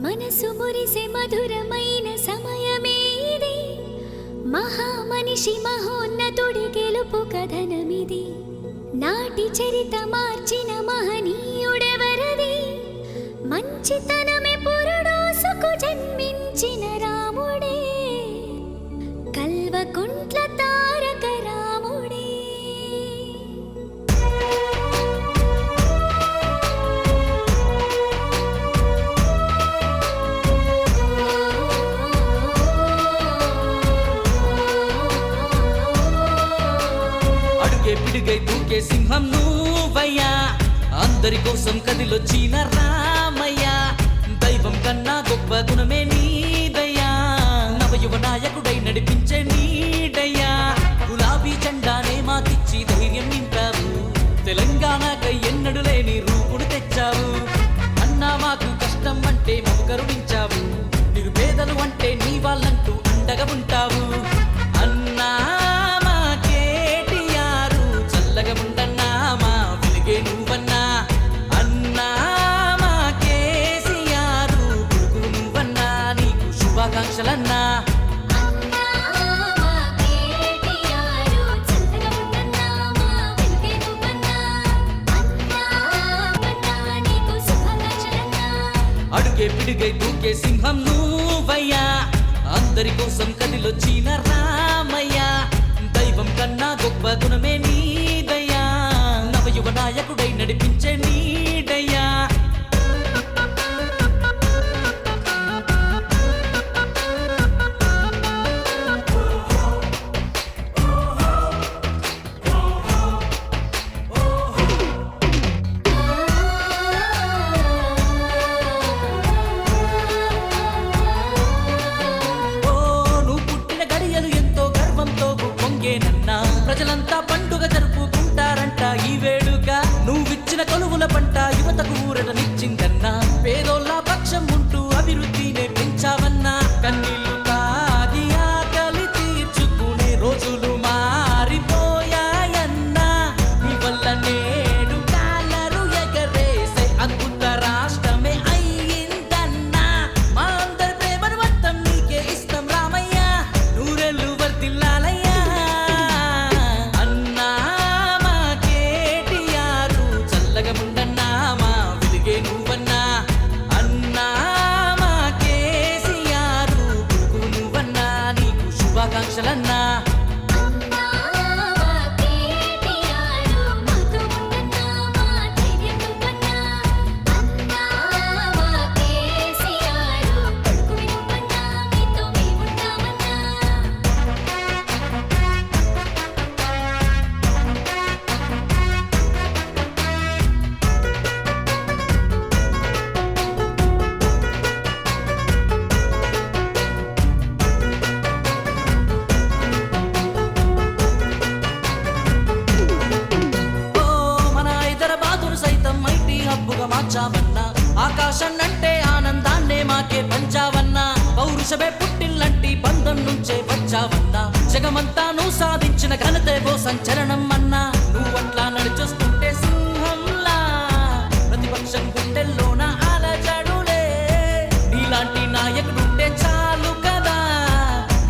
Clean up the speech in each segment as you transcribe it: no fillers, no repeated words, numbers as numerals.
మనసు మురిసే మధురమైన సమయమే ఇది, మహామనిషి మహోన్నతుడి గెలుపు కథనమిది. నాటి చరిత మార్చిన మహనీయుడెవరది, మంచితనమే పురుడోసుకు జన్మించిన రాముడే, కల్వకుంట్ల తారక రాముడే. అడుగే పిడుగై దూకే సింహం నువ్వయ్యా, అందరి కోసం కదిలొచ్చిన రామయ్య. దైవం కన్నా గొప్ప గుణమే నీదయ్యా, నవయువ నాయకుడై నడిపించే నీడయ్యా. గులాబీ జెండానే మాకిచ్చి ధైర్యం నింపావు, తెలంగాణకై ఎన్నడు లేని రూపుడు తెచ్చావు. అన్నా మాకు కష్టం అంటే మాకు కరుణించావు, నిరుపేదలు అంటే నీ వాళ్ళంటూ అండగా ఉంటావు. అన్నా మా కేటీఆర్ చల్లగా ఉండన్నా, మా వెలుగే నువ్వన్నా. అన్నా మా కేసీఆర్ కొడుకు నువ్వన్నా, నీకు శుభాకాంక్షలన్నా. అడుగే పిడుగై దూకే సింహం నువ్వయ్యా, అందరి కోసం కదిలొచ్చిన రామయ్య. దైవం కన్నా గొప్ప గుణమే నీదయ్యా, నవయువ నాయకుడై నడిపించే నీడయ్యా. ప్రజలంతా పండుగ జరుపుకుంటారంట ఈ వేడుక, నువ్విచ్చిన కొలువుల పంట యువతకు ఊరటనిచ్చిందన్నా. పేదోళ్ళ పక్షం ఉంటూ అభివృద్ధినే పెంచావన్నా, కన్నీళ్లు తాగి ఆకలి తీర్చుకునే రోజులు మారిపోయాయన్నా. నీ వల్ల నేడు కాలరు ఎగరేసే అద్భుత రాష్ట్రమే అయ్యిందన్నా. మా అందరి ప్రేమను మొత్తం నీకే ఇష్టం రామయ్య, నూరెళ్ళు వర్ధిల్లాలయ్యా. శుభాకాంక్షలన్నా. మార్చావన్నా, ఆకాశాన్నంటే ఆనందాన్నే మాకే పంచావన్నా. పౌరుషమే పుట్టిల్లంటి బంధం నుంచే వచ్చావన్నా, జగమంతా నువ్వు సాధించిన ఘనతేవో సంచలనం అన్నా. నువ్వట్లా నడిచొస్తుంటే సింహంలా ప్రతిపక్షం గుండెల్లోన అలజడులే. నీలాంటి నాయకుడుంటే చాలు కదా,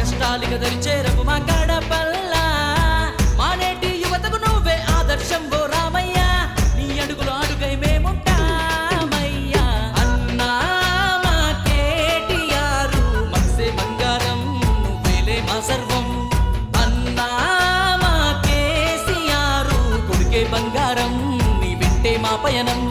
కష్టాలిక దరి చేరకు మా గడపల్లా. మానేటి యువతకు నువ్వే ఆదర్శం ఓ రామయ్య, నీ అడుగులు అడుగై మేముంటామయ్యా. అన్నా మా కేటీఆర్ మనసే బంగారం, నువ్వేలే మా సర్వం. అన్నా మా కేసీఆర్ కొడుకే బంగారం, నీ వెంటే మా పయనం.